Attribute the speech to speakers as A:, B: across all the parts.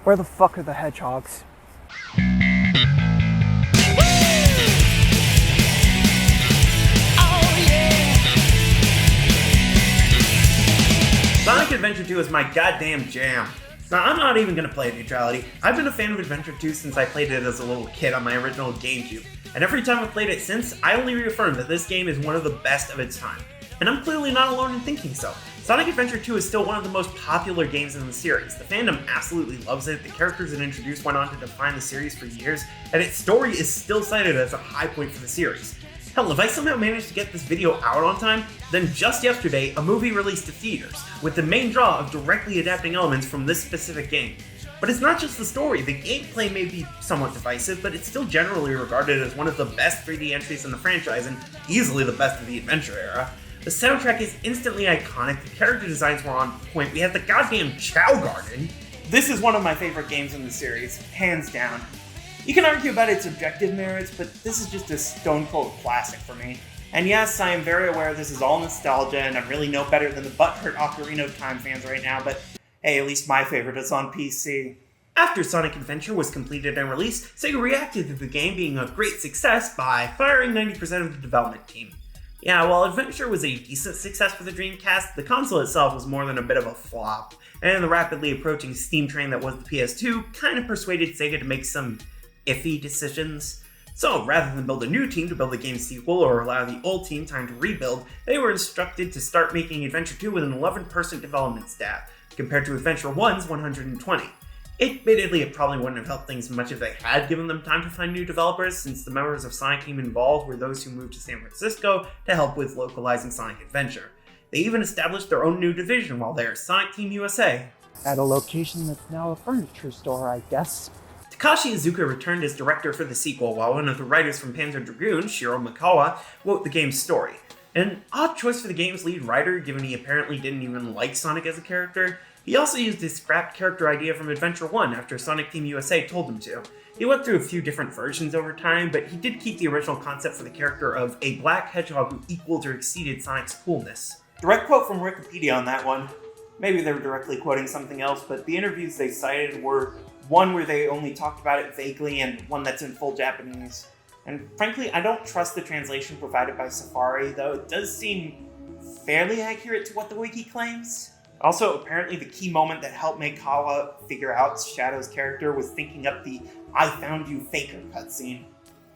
A: Where the fuck are the hedgehogs?
B: Sonic Adventure 2 is my goddamn jam. Now, I'm not even going to play it neutrality. I've been a fan of Adventure 2 since I played it as a little kid on my original GameCube, and every time I've played it since, I only reaffirm that this game is one of the best of its time. And I'm clearly not alone in thinking so. Sonic Adventure 2 is still one of the most popular games in the series. The fandom absolutely loves it, the characters it introduced went on to define the series for years, and its story is still cited as a high point for the series. Hell, if I somehow managed to get this video out on time, then just yesterday, a movie released to theaters, with the main draw of directly adapting elements from this specific game. But it's not just the story, the gameplay may be somewhat divisive, but it's still generally regarded as one of the best 3D entries in the franchise and easily the best of the adventure era. The soundtrack is instantly iconic, the character designs were on point, we have the goddamn Chow Garden. This is one of my favorite games in the series, hands down. You can argue about its objective merits, but this is just a stone-cold classic for me. And yes, I am very aware this is all nostalgia, and I'm really no better than the butthurt Ocarina of Time fans right now, but hey, at least my favorite is on PC. After Sonic Adventure was completed and released, Sega reacted to the game being a great success by firing 90% of the development team. Yeah, while Adventure was a decent success for the Dreamcast, the console itself was more than a bit of a flop, and the rapidly approaching steam train that was the PS2 kind of persuaded Sega to make some iffy decisions. So rather than build a new team to build the game's sequel or allow the old team time to rebuild, they were instructed to start making Adventure 2 with an 11-person development staff, compared to Adventure 1's 120. Admittedly, it probably wouldn't have helped things much if they had given them time to find new developers, since the members of Sonic Team involved were those who moved to San Francisco to help with localizing Sonic Adventure. They even established their own new division while they were Sonic Team USA.
A: At a location that's now a furniture store, I guess.
B: Takashi Iizuka returned as director for the sequel, while one of the writers from Panzer Dragoon, Shiro Mikawa, wrote the game's story. An odd choice for the game's lead writer, given he apparently didn't even like Sonic as a character. He also used his scrapped character idea from Adventure 1 after Sonic Team USA told him to. He went through a few different versions over time, but he did keep the original concept for the character of a black hedgehog who equaled or exceeded Sonic's coolness. Direct quote from Wikipedia on that one. Maybe they were directly quoting something else, but the interviews they cited were one where they only talked about it vaguely and one that's in full Japanese. And frankly, I don't trust the translation provided by Safari, though it does seem fairly accurate to what the wiki claims. Also, apparently the key moment that helped make Kawa figure out Shadow's character was thinking up the "I found you faker" cutscene.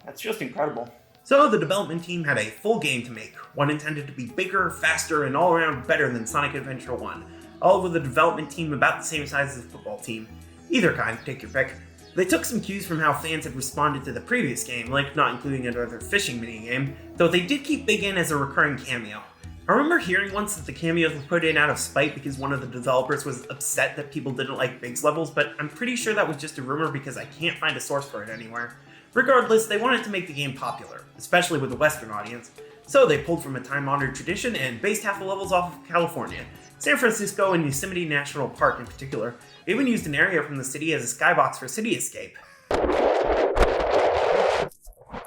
B: That's just incredible. So the development team had a full game to make, one intended to be bigger, faster, and all around better than Sonic Adventure 1, all with a development team about the same size as a football team. Either kind, take your pick. They took some cues from how fans had responded to the previous game, like not including another fishing minigame, though they did keep Big N as a recurring cameo. I remember hearing once that the cameos were put in out of spite because one of the developers was upset that people didn't like Big's levels, but I'm pretty sure that was just a rumor because I can't find a source for it anywhere. Regardless, they wanted to make the game popular, especially with the Western audience, so they pulled from a time-honored tradition and based half the levels off of California, San Francisco and Yosemite National Park in particular. They even used an area from the city as a skybox for City Escape.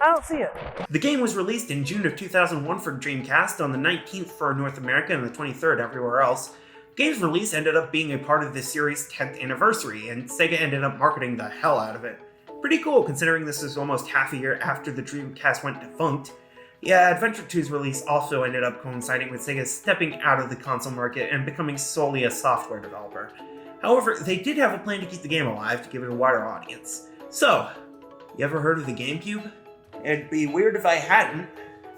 A: I don't see it.
B: The game was released in June of 2001 for Dreamcast, on the 19th for North America and the 23rd everywhere else. The game's release ended up being a part of the series' 10th anniversary, and Sega ended up marketing the hell out of it. Pretty cool considering this is almost half a year after the Dreamcast went defunct. Yeah, Adventure 2's release also ended up coinciding with Sega stepping out of the console market and becoming solely a software developer. However, they did have a plan to keep the game alive to give it a wider audience. So, you ever heard of the GameCube? It'd be weird if I hadn't.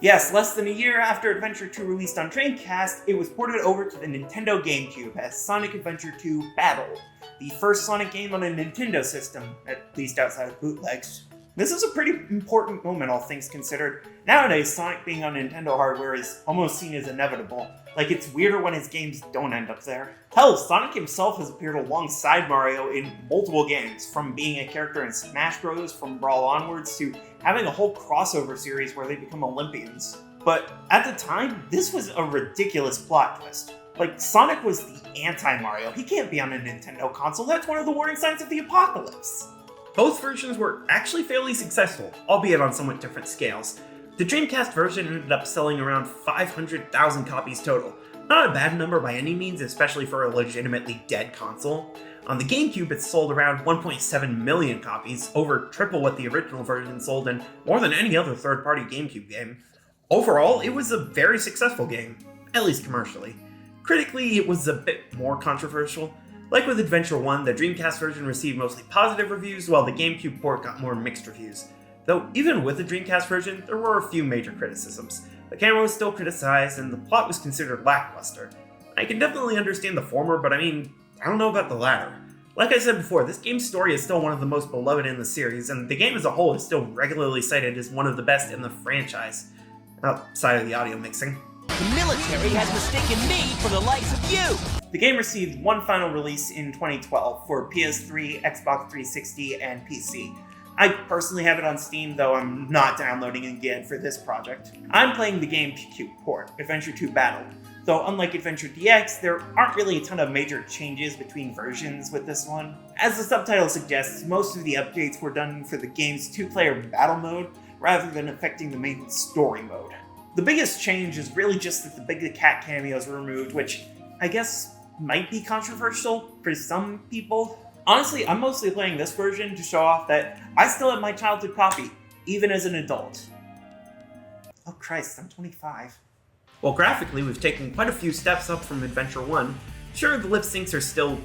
B: Yes, less than a year after Adventure 2 released on Dreamcast, it was ported over to the Nintendo GameCube as Sonic Adventure 2 Battle, the first Sonic game on a Nintendo system, at least outside of bootlegs. This is a pretty important moment, all things considered. Nowadays, Sonic being on Nintendo hardware is almost seen as inevitable. Like, it's weirder when his games don't end up there. Hell, Sonic himself has appeared alongside Mario in multiple games, from being a character in Smash Bros. From Brawl onwards to having a whole crossover series where they become Olympians. But at the time, this was a ridiculous plot twist. Like, Sonic was the anti-Mario. He can't be on a Nintendo console. That's one of the warning signs of the apocalypse. Both versions were actually fairly successful, albeit on somewhat different scales. The Dreamcast version ended up selling around 500,000 copies total. Not a bad number by any means, especially for a legitimately dead console. On the GameCube, it sold around 1.7 million copies, over triple what the original version sold and more than any other third-party GameCube game. Overall, it was a very successful game, at least commercially. Critically, it was a bit more controversial. Like with Adventure 1, the Dreamcast version received mostly positive reviews, while the GameCube port got more mixed reviews. Though, even with the Dreamcast version, there were a few major criticisms. The camera was still criticized, and the plot was considered lackluster. I can definitely understand the former, but I don't know about the latter. Like I said before, this game's story is still one of the most beloved in the series, and the game as a whole is still regularly cited as one of the best in the franchise, outside of the audio mixing.
C: The military has mistaken me for the likes of you!
B: The game received one final release in 2012 for PS3, Xbox 360, and PC. I personally have it on Steam, though I'm not downloading it again for this project. I'm playing the GameCube port, Adventure 2 Battle. Though unlike Adventure DX, there aren't really a ton of major changes between versions with this one. As the subtitle suggests, most of the updates were done for the game's two-player battle mode, rather than affecting the main story mode. The biggest change is really just that the Big Cat cameos were removed, which I guess might be controversial for some people. Honestly, I'm mostly playing this version to show off that I still have my childhood copy, even as an adult. Oh Christ, I'm 25. Well, graphically, we've taken quite a few steps up from Adventure 1. Sure, the lip syncs are still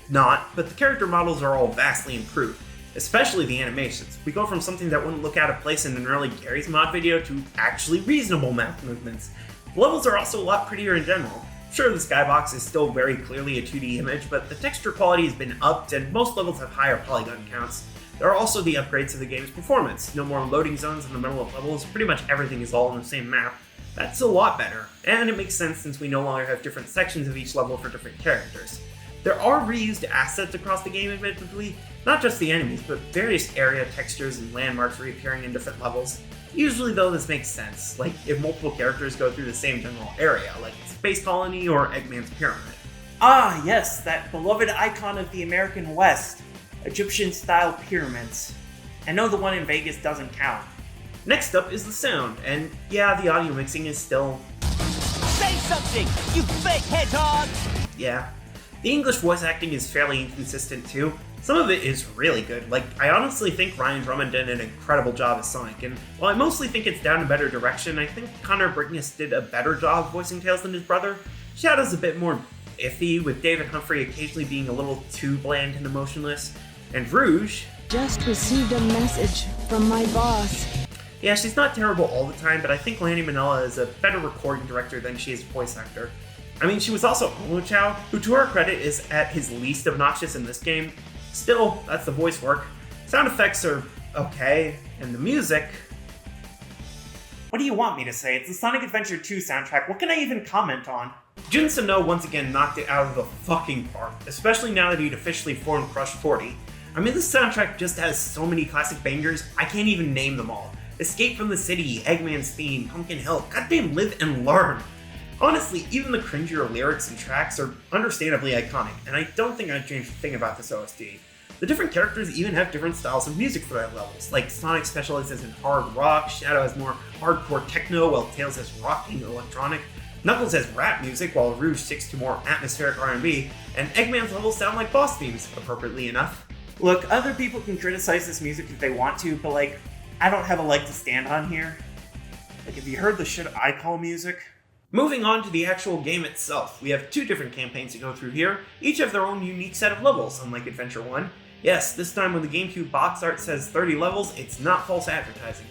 B: not, but the character models are all vastly improved, especially the animations. We go from something that wouldn't look out of place in an early Gary's Mod video to actually reasonable mouth movements. The levels are also a lot prettier in general. Sure, the skybox is still very clearly a 2D image, but the texture quality has been upped and most levels have higher polygon counts. There are also the upgrades to the game's performance. No more loading zones in the middle of levels, pretty much everything is all on the same map. That's a lot better, and it makes sense since we no longer have different sections of each level for different characters. There are reused assets across the game, admittedly, not just the enemies, but various area textures and landmarks reappearing in different levels. Usually though, this makes sense, like if multiple characters go through the same general area, like Space Colony or Eggman's Pyramid. Ah yes, that beloved icon of the American West, Egyptian-style pyramids. I know the one in Vegas doesn't count. Next up is the sound, and yeah, the audio mixing is still...
C: Say something, you fake hedgehog!
B: Yeah. The English voice acting is fairly inconsistent too. Some of it is really good, like I honestly think Ryan Drummond did an incredible job as Sonic, and while I mostly think it's down to better direction, I think Connor Brigness did a better job voicing Tails than his brother. Shadow's a bit more iffy, with David Humphrey occasionally being a little too bland and emotionless, and Rouge...
D: Just received a message from my boss.
B: Yeah, she's not terrible all the time, but I think Lanny Minella is a better recording director than she is a voice actor. I mean, she was also Olu Chow, who to her credit is at his least obnoxious in this game. Still, that's the voice work. Sound effects are okay, and the music... What do you want me to say? It's the Sonic Adventure 2 soundtrack, what can I even comment on? Jun Sano once again knocked it out of the fucking park, especially now that he'd officially formed Crush 40. I mean, this soundtrack just has so many classic bangers, I can't even name them all. Escape from the City, Eggman's Theme, Pumpkin Hill, goddamn Live and Learn. Honestly, even the cringier lyrics and tracks are understandably iconic, and I don't think I'd change a thing about this OST. The different characters even have different styles of music for their levels, like Sonic specializes in hard rock, Shadow has more hardcore techno, while Tails has rocking electronic, Knuckles has rap music, while Rouge sticks to more atmospheric R&B, and Eggman's levels sound like boss themes, appropriately enough. Look, other people can criticize this music if they want to, but I don't have a leg to stand on here. Have you heard the shit I call music? Moving on to the actual game itself, we have two different campaigns to go through here, each have their own unique set of levels, unlike Adventure 1. Yes, this time when the GameCube box art says 30 levels, it's not false advertising.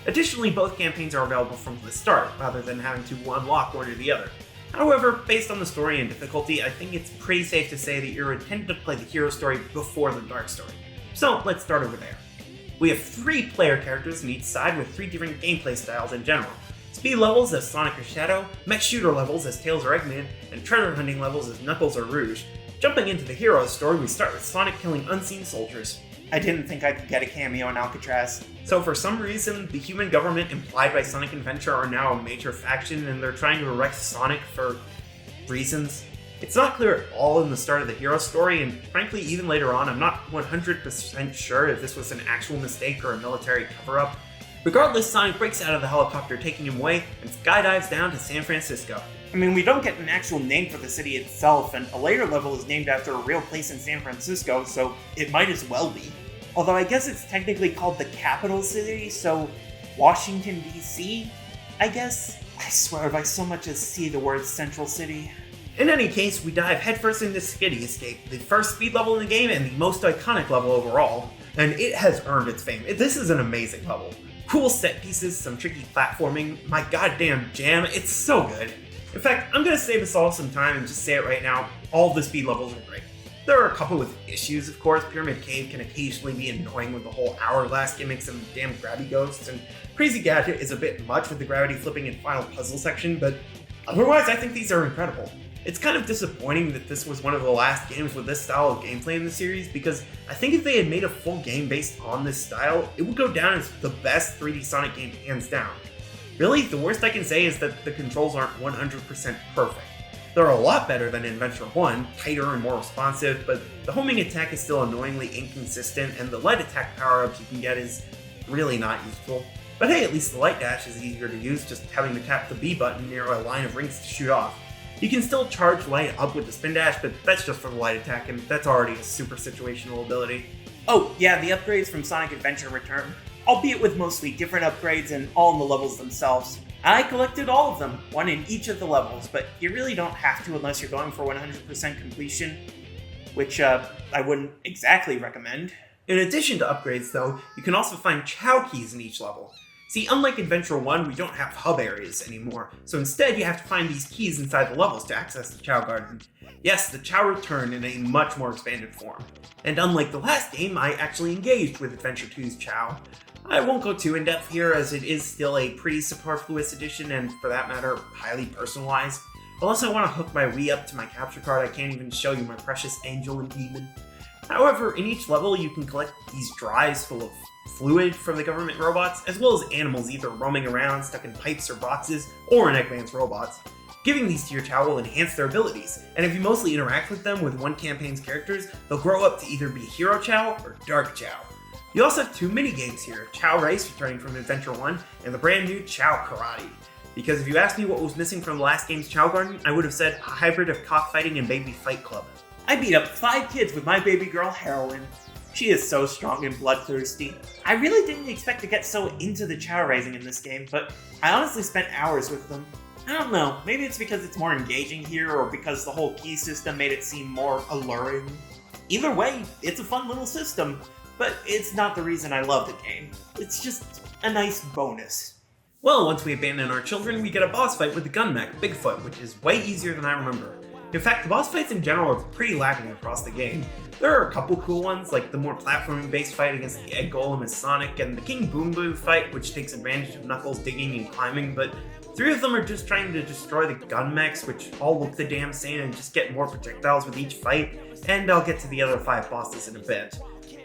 B: Additionally, both campaigns are available from the start, rather than having to unlock one or the other. However, based on the story and difficulty, I think it's pretty safe to say that you're intended to play the hero story before the dark story. So let's start over there. We have 3 player characters on each side with 3 different gameplay styles in general. Speed levels as Sonic or Shadow, mech shooter levels as Tails or Eggman, and treasure hunting levels as Knuckles or Rouge. Jumping into the hero story, we start with Sonic killing unseen soldiers. I didn't think I could get a cameo in Alcatraz. So for some reason, the human government implied by Sonic Adventure are now a major faction and they're trying to arrest Sonic for reasons. It's not clear at all in the start of the hero story, and frankly even later on, I'm not 100% sure if this was an actual mistake or a military cover-up. Regardless, Sonic breaks out of the helicopter, taking him away, and skydives down to San Francisco. I mean, we don't get an actual name for the city itself, and a later level is named after a real place in San Francisco, so it might as well be. Although I guess it's technically called the capital city, so Washington, D.C., I guess? I swear if I so much as see the word Central City. In any case, we dive headfirst into Skitty Escape, the first speed level in the game and the most iconic level overall, and it has earned its fame. This is an amazing level. Cool set pieces, some tricky platforming, my goddamn jam, it's so good. In fact, I'm gonna save us all some time and just say it right now, all of the speed levels are great. There are a couple with issues, of course. Pyramid Cave can occasionally be annoying with the whole hourglass gimmicks and damn grabby ghosts, and Crazy Gadget is a bit much with the gravity flipping and final puzzle section, but otherwise I think these are incredible. It's kind of disappointing that this was one of the last games with this style of gameplay in the series, because I think if they had made a full game based on this style, it would go down as the best 3D Sonic game hands down. Really, the worst I can say is that the controls aren't 100% perfect. They're a lot better than in Adventure 1, tighter and more responsive, but the homing attack is still annoyingly inconsistent, and the light attack power-ups you can get is really not useful. But hey, at least the light dash is easier to use, just having to tap the B button near a line of rings to shoot off. You can still charge light up with the spin dash, but that's just for the light attack, and that's already a super situational ability. Oh, yeah, the upgrades from Sonic Adventure return, albeit with mostly different upgrades and all in the levels themselves. I collected all of them, one in each of the levels, but you really don't have to unless you're going for 100% completion, which I wouldn't exactly recommend. In addition to upgrades though, you can also find Chao keys in each level. See, unlike Adventure 1, we don't have hub areas anymore, so instead you have to find these keys inside the levels to access the Chao Garden. Yes, the Chao return in a much more expanded form. And unlike the last game, I actually engaged with Adventure 2's Chao. I won't go too in-depth here, as it is still a pretty superfluous addition, and for that matter, highly personalized. Unless I want to hook my Wii up to my capture card, I can't even show you my precious angel and demon. However, in each level you can collect these drives full of fluid from the government robots, as well as animals either roaming around, stuck in pipes or boxes, or in Eggman's robots. Giving these to your Chao will enhance their abilities, and if you mostly interact with them with one campaign's characters, they'll grow up to either be Hero Chao or Dark Chao. You also have two mini-games here, Chao Race returning from Adventure 1, and the brand new Chao Karate. Because if you asked me what was missing from the last game's Chao Garden, I would have said a hybrid of cockfighting and baby fight club. I beat up 5 kids with my baby girl Heroine. She is so strong and bloodthirsty. I really didn't expect to get so into the Chao raising in this game, but I honestly spent hours with them. I don't know, maybe it's because it's more engaging here, or because the whole key system made it seem more alluring. Either way, it's a fun little system. But it's not the reason I love the game. It's just a nice bonus. Well, once we abandon our children, we get a boss fight with the gun mech, Bigfoot, which is way easier than I remember. In fact, the boss fights in general are pretty lacking across the game. There are a couple cool ones, like the more platforming-based fight against the Egg Golem as Sonic, and the King Boom Boom fight, which takes advantage of Knuckles digging and climbing, but 3 of them are just trying to destroy the gun mechs, which all look the damn same and just get more projectiles with each fight, and I'll get to the other 5 bosses in a bit.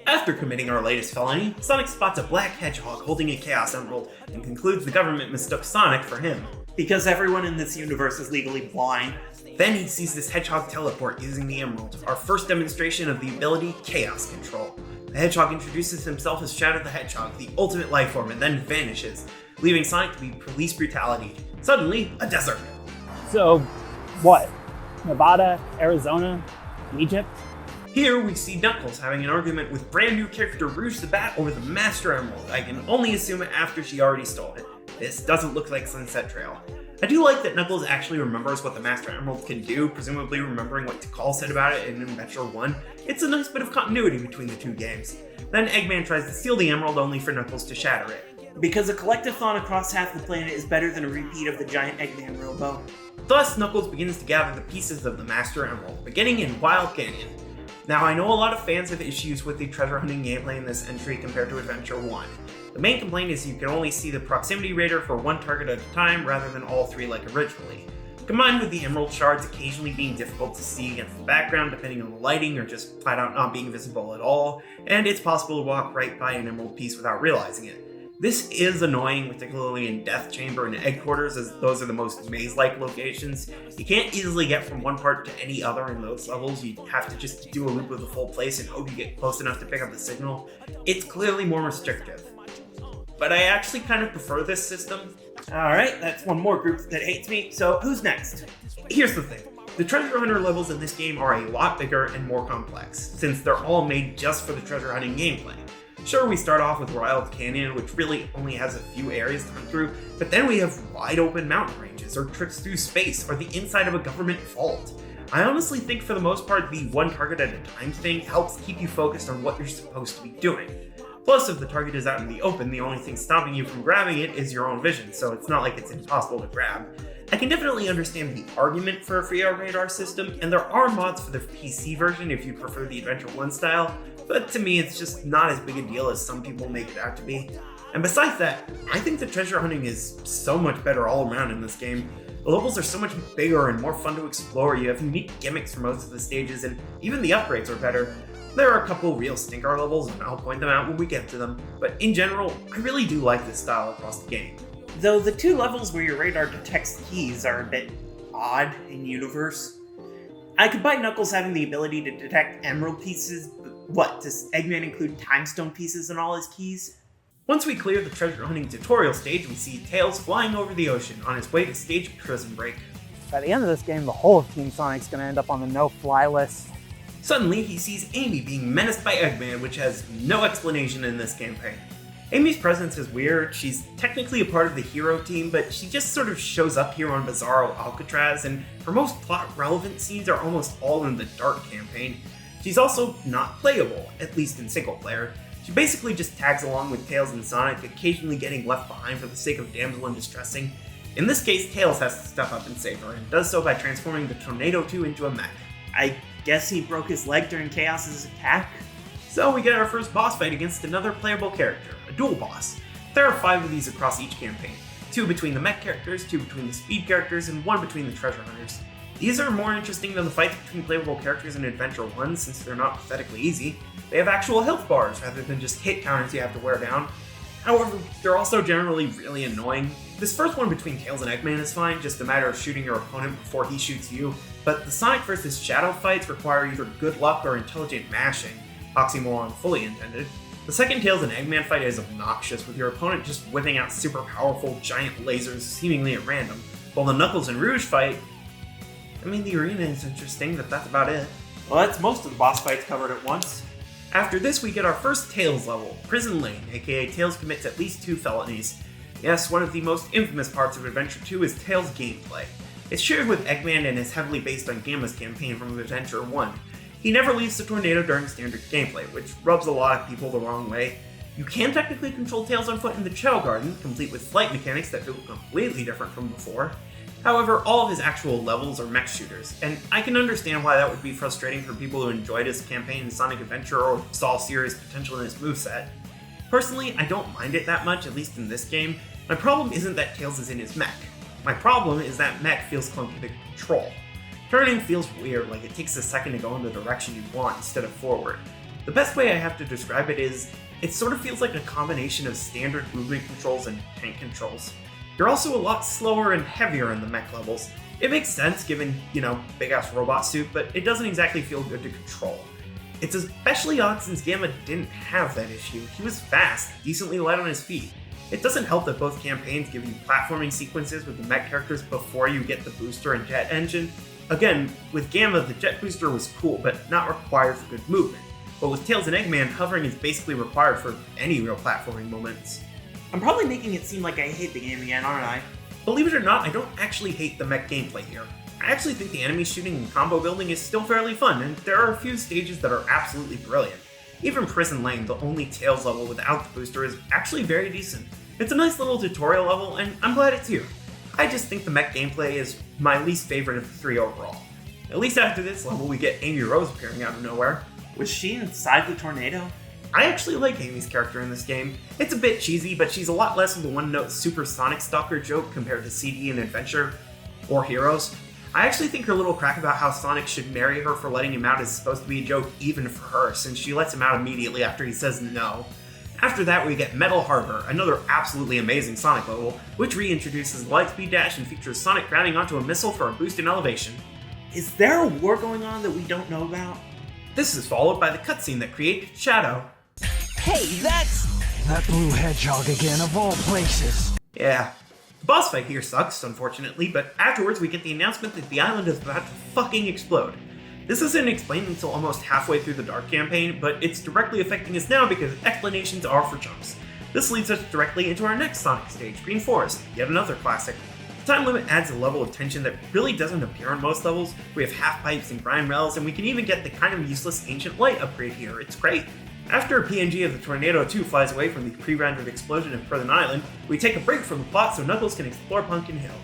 B: After committing our latest felony, Sonic spots a black hedgehog holding a Chaos Emerald, and concludes the government mistook Sonic for him. Because everyone in this universe is legally blind. Then he sees this hedgehog teleport using the Emerald, our first demonstration of the ability Chaos Control. The hedgehog introduces himself as Shadow the Hedgehog, the ultimate life form, and then vanishes, leaving Sonic to be police brutality. Suddenly, a desert.
A: So, what? Nevada, Arizona, Egypt?
B: Here we see Knuckles having an argument with brand new character Rouge the Bat over the Master Emerald. I can only assume after she already stole it. This doesn't look like Sunset Trail. I do like that Knuckles actually remembers what the Master Emerald can do, presumably remembering what Tikal said about it in Adventure 1. It's a nice bit of continuity between the two games. Then Eggman tries to steal the Emerald only for Knuckles to shatter it. Because a collectathon across half the planet is better than a repeat of the giant Eggman robo. Thus, Knuckles begins to gather the pieces of the Master Emerald, beginning in Wild Canyon. Now, I know a lot of fans have issues with the treasure hunting gameplay in this entry compared to Adventure 1. The main complaint is you can only see the proximity radar for one target at a time rather than all 3 like originally. Combined with the emerald shards occasionally being difficult to see against the background depending on the lighting or just flat out not being visible at all, and it's possible to walk right by an emerald piece without realizing it. This is annoying, particularly in Death Chamber and Egg Quarters, as those are the most maze-like locations. You can't easily get from one part to any other in those levels. You have to just do a loop of the full place and hope you get close enough to pick up the signal. It's clearly more restrictive. but I actually kind of prefer this system. Alright, that's one more group that hates me, so who's next? Here's the thing. The treasure hunter levels in this game are a lot bigger and more complex, since they're all made just for the treasure hunting gameplay. Sure, we start off with Wild Canyon, which really only has a few areas to hunt through, but then we have wide open mountain ranges, or trips through space, or the inside of a government vault. I honestly think for the most part the one target at a time thing helps keep you focused on what you're supposed to be doing. Plus, if the target is out in the open, the only thing stopping you from grabbing it is your own vision, so it's not like it's impossible to grab. I can definitely understand the argument for a free radar system, and there are mods for the PC version if you prefer the Adventure 1 style, but to me it's just not as big a deal as some people make it out to be. And besides that, I think the treasure hunting is so much better all around in this game. The levels are so much bigger and more fun to explore, you have unique gimmicks for most of the stages, and even the upgrades are better. There are a couple real stinker levels, and I'll point them out when we get to them, but in general, I really do like this style across the game. Though the two levels where your radar detects keys are a bit odd in universe. I could buy Knuckles having the ability to detect emerald pieces, but what, does Eggman include timestone pieces in all his keys? Once we clear the treasure hunting tutorial stage, we see Tails flying over the ocean on his way to stage a prison break.
A: By the end of this game, the whole of Team Sonic's gonna end up on the no-fly list.
B: Suddenly, he sees Amy being menaced by Eggman, which has no explanation in this campaign. Amy's presence is weird. She's technically a part of the hero team, but she just sort of shows up here on Bizarro Alcatraz, and her most plot-relevant scenes are almost all in the Dark campaign. She's also not playable, at least in single player. She basically just tags along with Tails and Sonic, occasionally getting left behind for the sake of damsel in distressing. In this case, Tails has to step up and save her, and does so by transforming the Tornado 2 into a mech. I guess he broke his leg during Chaos's attack? So we get our first boss fight against another playable character, a dual boss. There are 5 of these across each campaign, 2 between the mech characters, 2 between the speed characters, and 1 between the treasure hunters. These are more interesting than the fights between playable characters in Adventure 1 since they're not pathetically easy. They have actual health bars rather than just hit counters you have to wear down. However, they're also generally really annoying. This first one between Tails and Eggman is fine, just a matter of shooting your opponent before he shoots you, but the Sonic vs. Shadow fights require either good luck or intelligent mashing, oxymoron fully intended. The second Tails and Eggman fight is obnoxious, with your opponent just whipping out super powerful giant lasers seemingly at random, while the Knuckles and Rouge fight, I mean, the arena is interesting, but that's about it. Well, that's most of the boss fights covered at once. After this, we get our first Tails level, Prison Lane, aka Tails commits at least 2 felonies. Yes, one of the most infamous parts of Adventure 2 is Tails' gameplay. It's shared with Eggman and is heavily based on Gamma's campaign from Adventure 1. He never leaves the tornado during standard gameplay, which rubs a lot of people the wrong way. You can technically control Tails on foot in the Chow Garden, complete with flight mechanics that feel completely different from before. However, all of his actual levels are mech shooters, and I can understand why that would be frustrating for people who enjoyed his campaign in Sonic Adventure or saw serious potential in his moveset. Personally, I don't mind it that much, at least in this game. My problem isn't that Tails is in his mech. My problem is that mech feels clunky to control. Turning feels weird, like it takes a second to go in the direction you want instead of forward. The best way I have to describe it is, it sort of feels like a combination of standard movement controls and tank controls. You're also a lot slower and heavier in the mech levels. It makes sense given, big ass robot suit, but it doesn't exactly feel good to control. It's especially odd since Gamma didn't have that issue. He was fast, decently light on his feet. It doesn't help that both campaigns give you platforming sequences with the mech characters before you get the booster and jet engine. Again, with Gamma, the jet booster was cool, but not required for good movement. But with Tails and Eggman, hovering is basically required for any real platforming moments. I'm probably making it seem like I hate the game again, aren't I? Believe it or not, I don't actually hate the mech gameplay here. I actually think the enemy shooting and combo building is still fairly fun, and there are a few stages that are absolutely brilliant. Even Prison Lane, the only Tails level without the booster, is actually very decent. It's a nice little tutorial level, and I'm glad it's here. I just think the mech gameplay is my least favorite of the 3 overall. At least after this level, we get Amy Rose appearing out of nowhere. Was she inside the tornado? I actually like Amy's character in this game. It's a bit cheesy, but she's a lot less of a one-note Super Sonic Stalker joke compared to CD and Adventure, or Heroes. I actually think her little crack about how Sonic should marry her for letting him out is supposed to be a joke even for her, since she lets him out immediately after he says no. After that, we get Metal Harbor, another absolutely amazing Sonic level, which reintroduces Lightspeed Dash and features Sonic grabbing onto a missile for a boost in elevation. Is there a war going on that we don't know about? This is followed by the cutscene that created Shadow.
C: Hey, that's...
E: That blue hedgehog again, of all places.
B: Yeah. The boss fight here sucks, unfortunately, but afterwards we get the announcement that the island is about to fucking explode. This isn't explained until almost halfway through the Dark campaign, but it's directly affecting us now because explanations are for chumps. This leads us directly into our next Sonic stage, Green Forest, yet another classic. The time limit adds a level of tension that really doesn't appear on most levels. We have half pipes and grind rails, and we can even get the kind of useless Ancient Light upgrade here. It's great. After a PNG of the Tornado 2 flies away from the pre-rendered explosion of Prison Island, we take a break from the plot so Knuckles can explore Pumpkin Hill.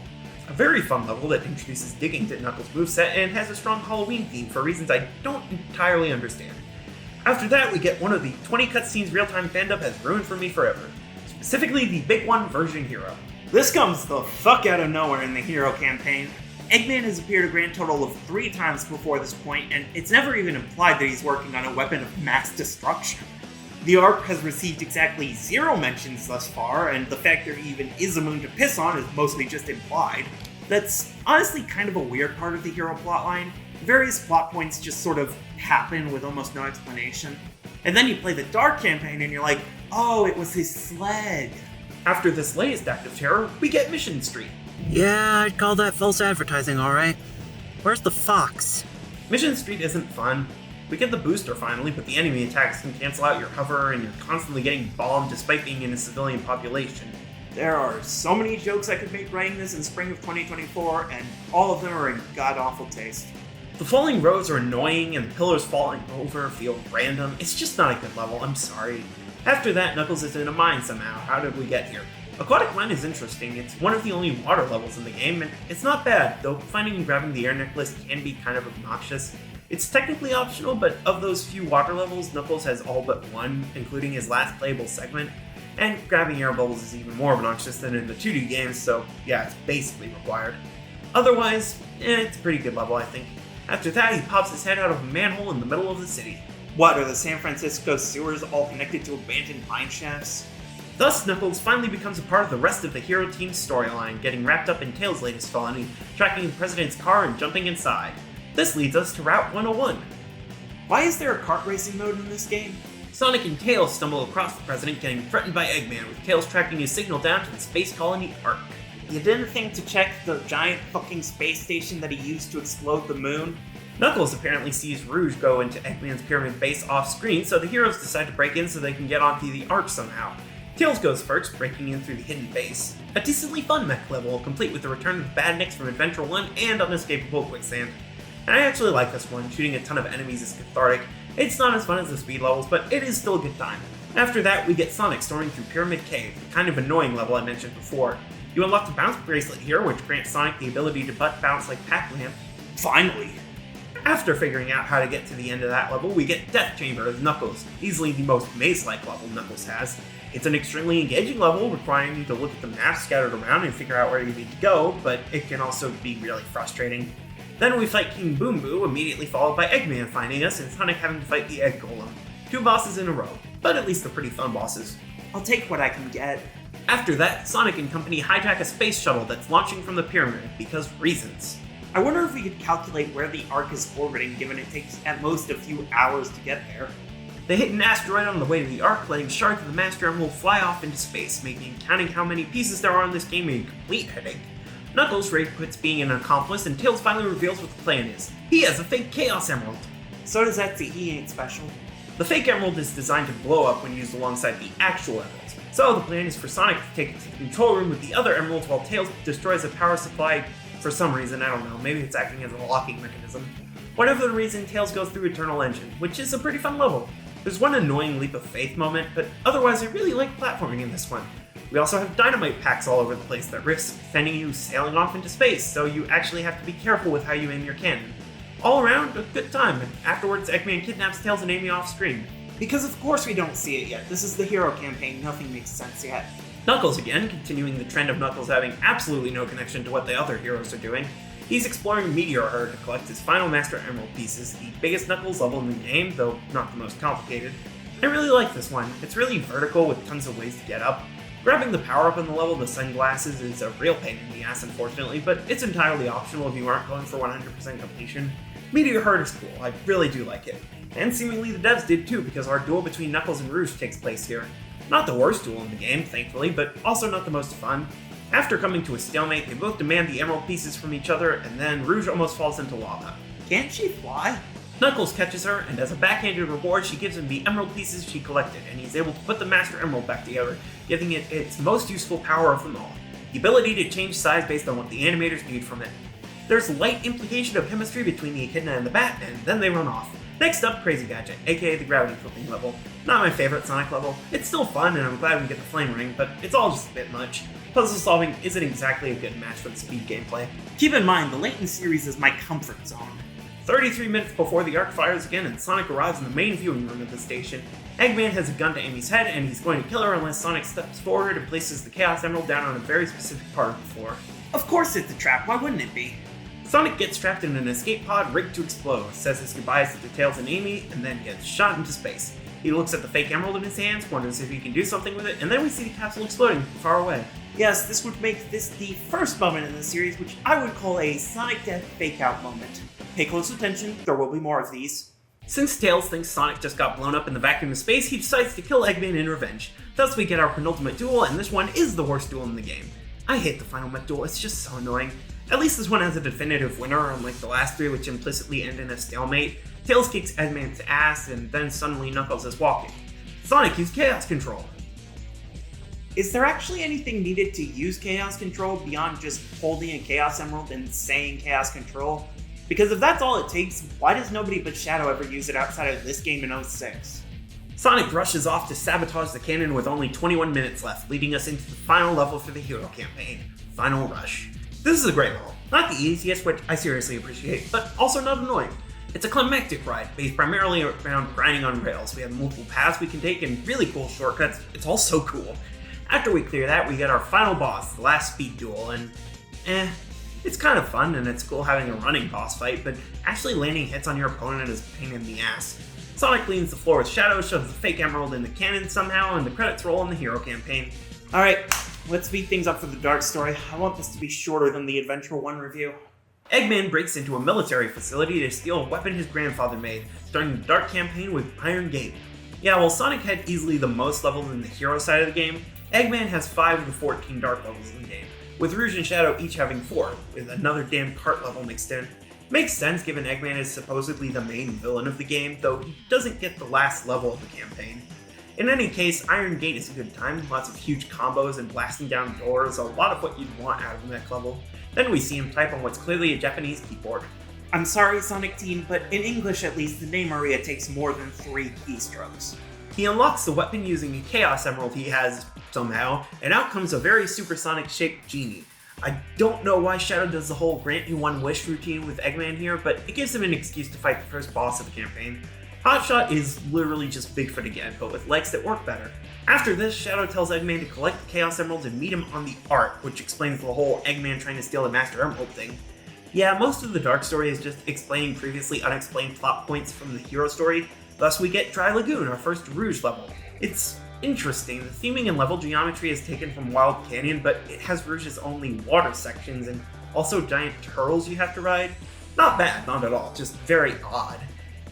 B: A very fun level that introduces digging to Knuckles' moveset and has a strong Halloween theme for reasons I don't entirely understand. After that, we get one of the 20 cutscenes real-time fandom has ruined for me forever. Specifically, the Big One version hero. This comes the fuck out of nowhere in the hero campaign. Eggman has appeared a grand total of 3 times before this point, and it's never even implied that he's working on a weapon of mass destruction. The arc has received exactly 0 mentions thus far, and the fact there even is a moon to piss on is mostly just implied. That's honestly kind of a weird part of the hero plotline. Various plot points just sort of happen with almost no explanation. And then you play the Dark campaign and you're like, oh, it was his sled. After this latest act of terror, we get Mission Street.
F: Yeah, I'd call that false advertising, alright. Where's the fox?
B: Mission Street isn't fun. We get the booster finally, but the enemy attacks can cancel out your hover and you're constantly getting bombed despite being in a civilian population. There are so many jokes I could make writing this in spring of 2024, and all of them are in god-awful taste. The falling roads are annoying, and the pillars falling over feel random. It's just not a good level, I'm sorry. After that, Knuckles is in a mine somehow. How did we get here? Aquatic Mine is interesting. It's one of the only water levels in the game, and it's not bad, though finding and grabbing the air necklace can be kind of obnoxious. It's technically optional, but of those few water levels, Knuckles has all but one, including his last playable segment. And grabbing air bubbles is even more obnoxious than in the 2D games, so yeah, it's basically required. Otherwise, it's a pretty good level, I think. After that, he pops his head out of a manhole in the middle of the city. What, are the San Francisco sewers all connected to abandoned mine shafts? Thus, Knuckles finally becomes a part of the rest of the hero team's storyline, getting wrapped up in Tails' latest felony, tracking the president's car and jumping inside. This leads us to Route 101. Why is there a kart racing mode in this game? Sonic and Tails stumble across the president getting threatened by Eggman, with Tails tracking his signal down to the space colony Ark. You didn't think to check the giant fucking space station that he used to explode the moon? Knuckles apparently sees Rouge go into Eggman's pyramid base off-screen, so the heroes decide to break in so they can get onto the Ark somehow. Tails goes first, breaking in through the hidden base. A decently fun mech level, complete with the return of Badniks from Adventure 1 and Unescapable Quicksand. And I actually like this one, shooting a ton of enemies is cathartic. It's not as fun as the speed levels, but it is still a good time. After that, we get Sonic soaring through Pyramid Cave, the kind of annoying level I mentioned before. You unlock the bounce bracelet here, which grants Sonic the ability to butt bounce like Pac-Man. Finally! After figuring out how to get to the end of that level, we get Death Chamber as Knuckles, easily the most maze-like level Knuckles has. It's an extremely engaging level, requiring you to look at the map scattered around and figure out where you need to go, but it can also be really frustrating. Then we fight King Boom Boo, immediately followed by Eggman finding us and Sonic having to fight the Egg Golem. 2 bosses in a row, but at least they're pretty fun bosses. I'll take what I can get. After that, Sonic and company hijack a space shuttle that's launching from the pyramid, because reasons. I wonder if we could calculate where the Ark is orbiting, given it takes at most a few hours to get there. They hit an asteroid on the way to the Ark, letting shards of the Master Emerald fly off into space, making counting how many pieces there are in this game a complete headache. Knuckles rage quits being an accomplice, and Tails finally reveals what the plan is. He has a fake Chaos Emerald. So does Etsy, he ain't special. The fake emerald is designed to blow up when used alongside the actual emeralds. So the plan is for Sonic to take it to the control room with the other emeralds while Tails destroys a power supply for some reason, I don't know, maybe it's acting as a locking mechanism. Whatever the reason, Tails goes through Eternal Engine, which is a pretty fun level. There's one annoying leap of faith moment, but otherwise I really like platforming in this one. We also have dynamite packs all over the place that risk sending you sailing off into space, so you actually have to be careful with how you aim your cannon. All around, a good time, and afterwards Eggman kidnaps Tails and Amy off screen. Because of course we don't see it yet, this is the hero campaign, nothing makes sense yet. Knuckles again, continuing the trend of Knuckles having absolutely no connection to what the other heroes are doing. He's exploring Meteor Herd to collect his final Master Emerald pieces, the biggest Knuckles level in the game, though not the most complicated. I really like this one, it's really vertical with tons of ways to get up. Grabbing the power-up in the level, the sunglasses, is a real pain in the ass unfortunately, but it's entirely optional if you aren't going for 100% completion. Meteor Herd is cool, I really do like it. And seemingly the devs did too, because our duel between Knuckles and Rouge takes place here. Not the worst duel in the game, thankfully, but also not the most fun. After coming to a stalemate, they both demand the emerald pieces from each other, and then Rouge almost falls into lava.
F: Can't she fly?
B: Knuckles catches her, and as a backhanded reward, she gives him the emerald pieces she collected, and he's able to put the Master Emerald back together, giving it its most useful power of them all, the ability to change size based on what the animators need from it. There's light implication of chemistry between the Echidna and the Bat, and then they run off. Next up, Crazy Gadget, aka the gravity flipping level. Not my favorite Sonic level. It's still fun, and I'm glad we get the flame ring, but it's all just a bit much. Puzzle solving isn't exactly a good match for the speed gameplay.
F: Keep in mind, the Layton series is my comfort zone.
B: 33 minutes before the arc fires again and Sonic arrives in the main viewing room of the station. Eggman has a gun to Amy's head and he's going to kill her unless Sonic steps forward and places the Chaos Emerald down on a very specific part of the floor.
F: Of course it's a trap, why wouldn't it be?
B: Sonic gets trapped in an escape pod rigged to explode, says his goodbyes to Tails and Amy, and then gets shot into space. He looks at the fake emerald in his hands, wonders if he can do something with it, and then we see the capsule exploding from far away.
F: Yes, this would make this the first moment in the series which I would call a Sonic Death fake-out moment. Pay close attention, there will be more of these.
B: Since Tails thinks Sonic just got blown up in the vacuum of space, he decides to kill Eggman in revenge. Thus we get our penultimate duel, and this one is the worst duel in the game. I hate the final Met duel, it's just so annoying. At least this one has a definitive winner, unlike the last three which implicitly end in a stalemate. Tails kicks Eggman's ass, and then suddenly Knuckles is walking. Sonic used Chaos Control.
F: Is there actually anything needed to use Chaos Control beyond just holding a Chaos Emerald and saying Chaos Control? Because if that's all it takes, why does nobody but Shadow ever use it outside of this game in 06?
B: Sonic rushes off to sabotage the cannon with only 21 minutes left, leading us into the final level for the Hero campaign, Final Rush. This is a great level. Not the easiest, which I seriously appreciate, but also not annoying. It's a climactic ride, based primarily around grinding on rails. We have multiple paths we can take and really cool shortcuts. It's all so cool. After we clear that, we get our final boss, the last speed duel, and it's kind of fun and it's cool having a running boss fight, but actually landing hits on your opponent is a pain in the ass. Sonic cleans the floor with Shadow, shoves the fake emerald in the cannon somehow, and the credits roll in the Hero campaign.
F: Alright, let's speed things up for the Dark story. I want this to be shorter than the Adventure 1 review.
B: Eggman breaks into a military facility to steal a weapon his grandfather made, starting the Dark campaign with Iron Gate. Yeah, while Sonic had easily the most levels in the Hero side of the game, Eggman has 5 of the 14 Dark levels in the game, with Rouge and Shadow each having 4, with another damn cart level mixed in. Makes sense given Eggman is supposedly the main villain of the game, though he doesn't get the last level of the campaign. In any case, Iron Gate is a good time, lots of huge combos and blasting down doors, a lot of what you'd want out of the next level. Then we see him type on what's clearly a Japanese keyboard.
F: I'm sorry, Sonic Team, but in English at least, the name Maria takes more than 3 keystrokes.
B: He unlocks the weapon using a Chaos Emerald he has somehow, and out comes a very supersonic-shaped genie. I don't know why Shadow does the whole grant you one wish routine with Eggman here, but it gives him an excuse to fight the first boss of the campaign. Hotshot is literally just Bigfoot again, but with legs that work better. After this, Shadow tells Eggman to collect the Chaos Emeralds and meet him on the Ark, which explains the whole Eggman trying to steal the Master Emerald thing. Yeah, most of the Dark story is just explaining previously unexplained plot points from the Hero story, thus we get Dry Lagoon, our first Rouge level. It's interesting, the theming and level geometry is taken from Wild Canyon, but it has Rouge's only water sections and also giant turtles you have to ride. Not bad, not at all, just very odd.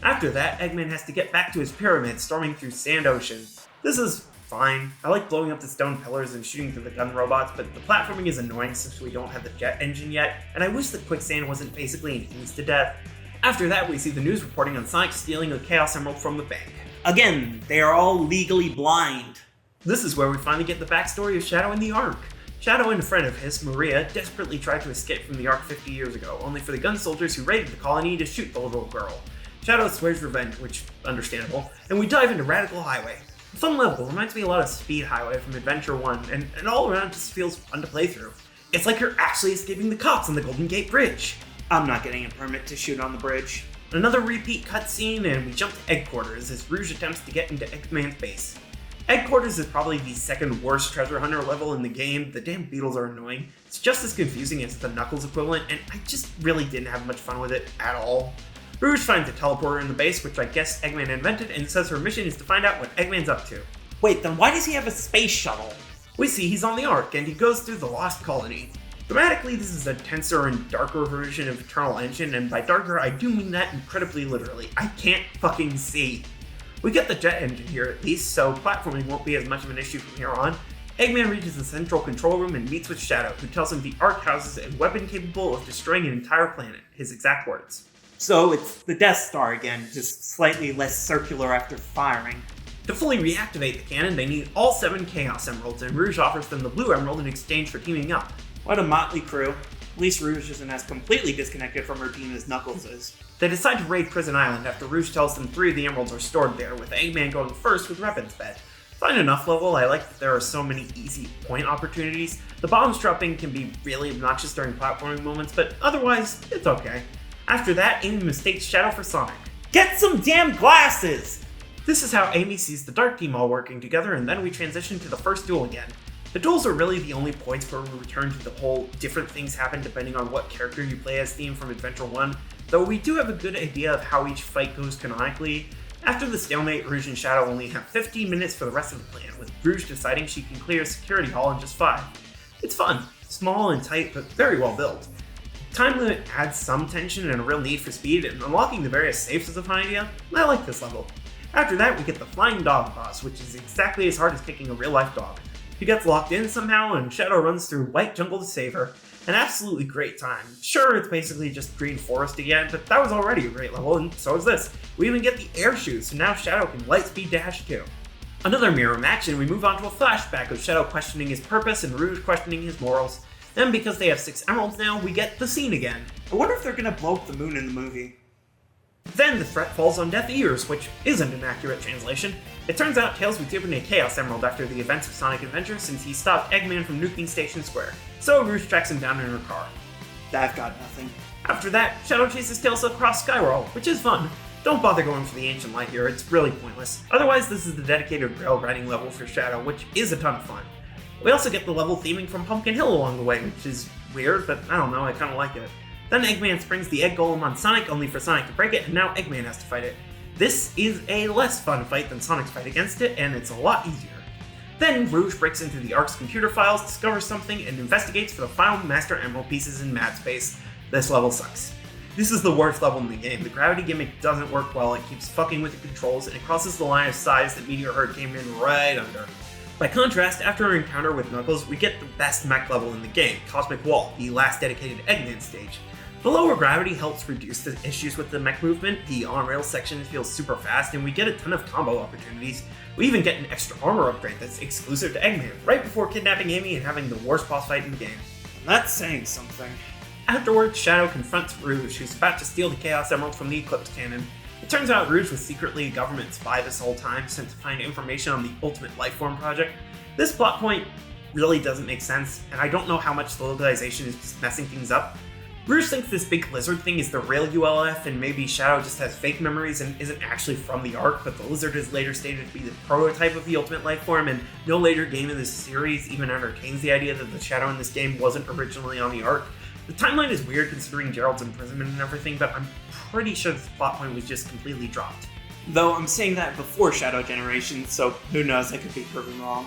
B: After that, Eggman has to get back to his pyramid, storming through Sand Ocean. This is fine. I like blowing up the stone pillars and shooting through the gun robots, but the platforming is annoying since we don't have the jet engine yet, and I wish the quicksand wasn't basically an insta-death. After that, we see the news reporting on Sonic stealing a Chaos Emerald from the bank.
F: Again, they are all legally blind.
B: This is where we finally get the backstory of Shadow and the Ark. Shadow and a friend of his, Maria, desperately tried to escape from the Ark 50 years ago, only for the gun soldiers who raided the colony to shoot the little girl. Shadow swears revenge, which, understandable, and we dive into Radical Highway. A fun level, reminds me a lot of Speed Highway from Adventure 1, and all around just feels fun to play through. It's like you're actually escaping the cops on the Golden Gate Bridge.
F: I'm not getting a permit to shoot on the bridge.
B: Another repeat cutscene, and we jump to Headquarters as Rouge attempts to get into Eggman's base. Headquarters is probably the second worst treasure hunter level in the game. The damn beetles are annoying. It's just as confusing as the Knuckles equivalent, and I just really didn't have much fun with it at all. Rouge finds a teleporter in the base, which I guess Eggman invented, and says her mission is to find out what Eggman's up to.
F: Wait, then why does he have a space shuttle?
B: We see he's on the Ark, and he goes through the Lost Colony. Thematically, this is a tenser and darker version of Eternal Engine, and by darker, I do mean that incredibly literally. I can't fucking see. We get the jet engine here at least, so platforming won't be as much of an issue from here on. Eggman reaches the central control room and meets with Shadow, who tells him the Ark houses a weapon capable of destroying an entire planet, his exact words.
F: So it's the Death Star again, just slightly less circular after firing.
B: To fully reactivate the cannon, they need all 7 Chaos Emeralds, and Rouge offers them the Blue Emerald in exchange for teaming up.
F: What a motley crew. At least Rouge isn't as completely disconnected from her team as Knuckles is.
B: They decide to raid Prison Island after Rouge tells them 3 of the emeralds are stored there, with Eggman going first with weapons bed. Fine enough level, I like that there are so many easy point opportunities. The bombs dropping can be really obnoxious during platforming moments, but otherwise, it's okay. After that, Amy mistakes Shadow for Sonic.
F: Get some damn glasses!
B: This is how Amy sees the Dark Team all working together, and then we transition to the first duel again. The duels are really the only points where we return to the whole different things happen depending on what character you play as theme from Adventure 1, though we do have a good idea of how each fight goes canonically. After the stalemate, Rouge and Shadow only have 15 minutes for the rest of the plan, with Rouge deciding she can clear a security hall in just 5. It's fun, small and tight, but very well built. Time limit adds some tension and a real need for speed, and unlocking the various safes is a fun idea. I like this level. After that, we get the Flying Dog boss, which is exactly as hard as kicking a real-life dog. She gets locked in somehow, and Shadow runs through White Jungle to save her. An absolutely great time. Sure, it's basically just Green Forest again, but that was already a great level, and so is this. We even get the air shoes, so now Shadow can lightspeed dash too. Another mirror match, and we move on to a flashback of Shadow questioning his purpose and Rouge questioning his morals. Then, because they have 6 emeralds now, we get the scene again.
F: I wonder if they're gonna blow up the moon in the movie.
B: Then the threat falls on deaf ears, which isn't an accurate translation. It turns out Tails was given a Chaos Emerald after the events of Sonic Adventure since he stopped Eggman from nuking Station Square, so Rouge tracks him down in her car.
F: I've got nothing.
B: After that, Shadow chases Tails across Skyroll, which is fun. Don't bother going for the Ancient Light here, it's really pointless. Otherwise, this is the dedicated rail riding level for Shadow, which is a ton of fun. We also get the level theming from Pumpkin Hill along the way, which is weird, but I don't know, I kinda like it. Then Eggman springs the Egg Golem on Sonic, only for Sonic to break it, and now Eggman has to fight it. This is a less fun fight than Sonic's fight against it, and it's a lot easier. Then Rouge breaks into the Ark's computer files, discovers something, and investigates for the final Master Emerald pieces in mad space. This level sucks. This is the worst level in the game. The gravity gimmick doesn't work well, it keeps fucking with the controls, and it crosses the line of size that Meteor Herd came in right under. By contrast, after our encounter with Knuckles, we get the best mech level in the game, Cosmic Wall, the last dedicated Eggman stage. The lower gravity helps reduce the issues with the mech movement, the on-rail section feels super fast, and we get a ton of combo opportunities. We even get an extra armor upgrade that's exclusive to Eggman, right before kidnapping Amy and having the worst boss fight in the game.
F: That's saying something.
B: Afterwards, Shadow confronts Rouge, who's about to steal the Chaos Emerald from the Eclipse Cannon. It turns out Rouge was secretly a government spy this whole time, sent to find information on the Ultimate Lifeform project. This plot point really doesn't make sense, and I don't know how much the localization is just messing things up. Rouge thinks this big lizard thing is the real ULF, and maybe Shadow just has fake memories and isn't actually from the Ark, but the lizard is later stated to be the prototype of the Ultimate Lifeform, and no later game in this series even entertains the idea that the Shadow in this game wasn't originally on the Ark. The timeline is weird considering Gerald's imprisonment and everything, but I'm pretty sure this plot point was just completely dropped.
F: Though I'm saying that before Shadow Generation, so who knows, I could be proven wrong.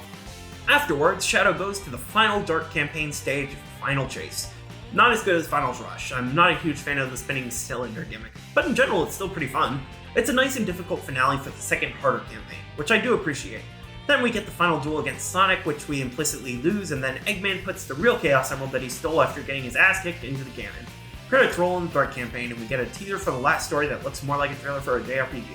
B: Afterwards, Shadow goes to the final Dark Campaign stage, Final Chase. Not as good as Finals Rush. I'm not a huge fan of the spinning cylinder gimmick, but in general it's still pretty fun. It's a nice and difficult finale for the second harder campaign, which I do appreciate. Then we get the final duel against Sonic, which we implicitly lose, and then Eggman puts the real Chaos Emerald that he stole after getting his ass kicked into the cannon. Credits roll in the Dark Campaign, and we get a teaser for the last story that looks more like a trailer for a JRPG.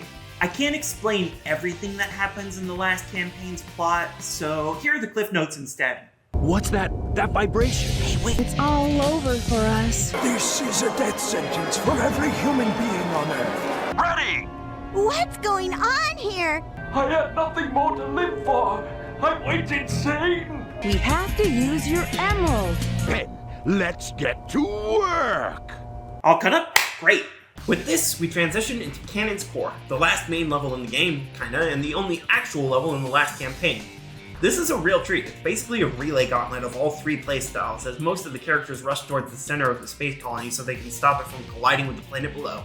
F: I can't explain everything that happens in the last campaign's plot, so here are the cliff notes instead.
E: What's that vibration?
C: Hey, wait.
D: It's all over for us.
E: This is a death sentence for every human being on Earth. Ready!
G: What's going on here?
E: I had nothing more to live for. I went insane.
D: You have to use your emerald.
E: Then, let's get to work.
F: All cut up? Great.
B: With this, we transition into Canon's Core, the last main level in the game, kinda, and the only actual level in the last campaign. This is a real treat. It's basically a relay gauntlet of all 3 playstyles, as most of the characters rush towards the center of the space colony so they can stop it from colliding with the planet below.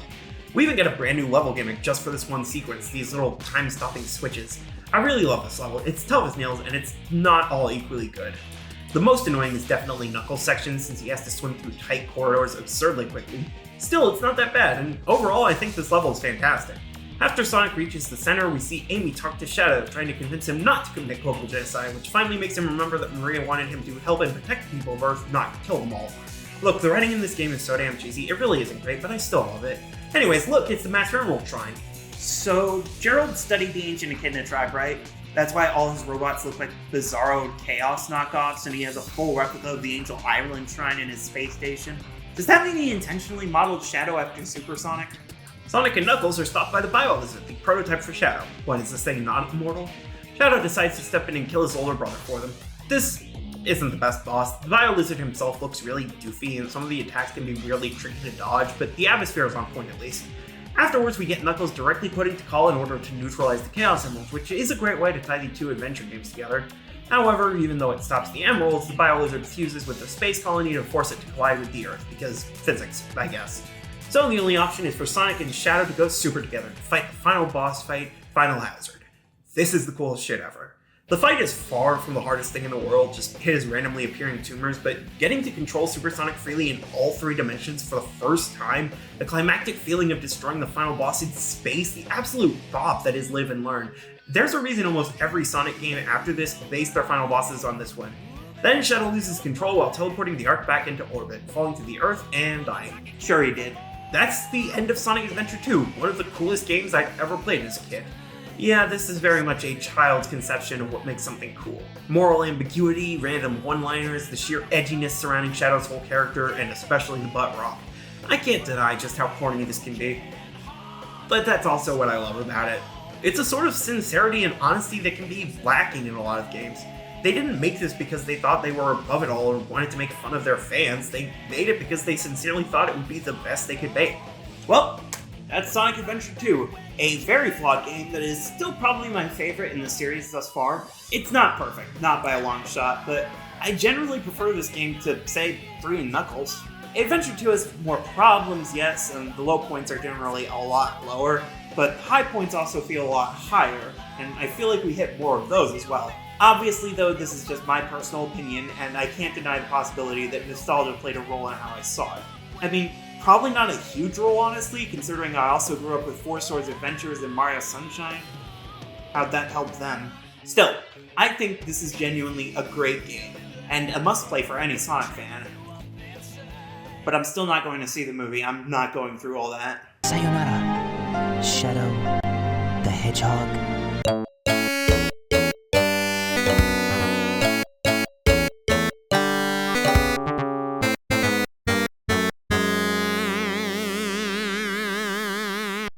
B: We even get a brand new level gimmick just for this one sequence, these little time-stopping switches. I really love this level. It's tough as nails, and it's not all equally good. The most annoying is definitely Knuckles' section, since he has to swim through tight corridors absurdly quickly. Still, it's not that bad, and overall I think this level is fantastic. After Sonic reaches the center, we see Amy talk to Shadow, trying to convince him not to commit global genocide, which finally makes him remember that Maria wanted him to help and protect the people of Earth, not kill them all. Look, the writing in this game is so damn cheesy, it really isn't great, but I still love it. Anyways, look, it's the Master Emerald Shrine.
F: So, Gerald studied the ancient Echidna tribe, right? That's why all his robots look like bizarro Chaos knockoffs, and he has a full replica of the Angel Ireland Shrine in his space station. Does that mean he intentionally modeled Shadow after Supersonic?
B: Sonic and Knuckles are stopped by the Bio-Lizard, the prototype for Shadow. What, is this thing not immortal? Shadow decides to step in and kill his older brother for them. This isn't the best boss. The Bio-Lizard himself looks really doofy, and some of the attacks can be really tricky to dodge, but the atmosphere is on point at least. Afterwards, we get Knuckles directly putting to call in order to neutralize the Chaos Emeralds, which is a great way to tie the two adventure games together. However, even though it stops the Emeralds, the Bio-Lizard fuses with the space colony to force it to collide with the Earth, because physics, I guess. So the only option is for Sonic and Shadow to go super together to fight the final boss fight, Final Hazard. This is the coolest shit ever. The fight is far from the hardest thing in the world, just his randomly appearing tumors, but getting to control Supersonic freely in all 3 dimensions for the first time, the climactic feeling of destroying the final boss in space, the absolute bop that is Live and Learn. There's a reason almost every Sonic game after this based their final bosses on this one. Then Shadow loses control while teleporting the Ark back into orbit, falling to the Earth and dying.
F: Sure he did.
B: That's the end of Sonic Adventure 2, one of the coolest games I've ever played as a kid. Yeah, this is very much a child's conception of what makes something cool. Moral ambiguity, random one-liners, the sheer edginess surrounding Shadow's whole character, and especially the butt rock. I can't deny just how corny this can be. But that's also what I love about it. It's a sort of sincerity and honesty that can be lacking in a lot of games. They didn't make this because they thought they were above it all or wanted to make fun of their fans. They made it because they sincerely thought it would be the best they could make.
F: Well, that's Sonic Adventure 2, a very flawed game that is still probably my favorite in the series thus far. It's not perfect, not by a long shot, but I generally prefer this game to, say, 3 and Knuckles. Adventure 2 has more problems, yes, and the low points are generally a lot lower, but high points also feel a lot higher, and I feel like we hit more of those as well. Obviously, though, this is just my personal opinion, and I can't deny the possibility that nostalgia played a role in how I saw it. I mean, probably not a huge role, honestly, considering I also grew up with Four Swords Adventures and Mario Sunshine. How'd that help them? Still, I think this is genuinely a great game, and a must-play for any Sonic fan. But I'm still not going to see the movie. I'm not going through all that.
C: Sayonara, Shadow the Hedgehog.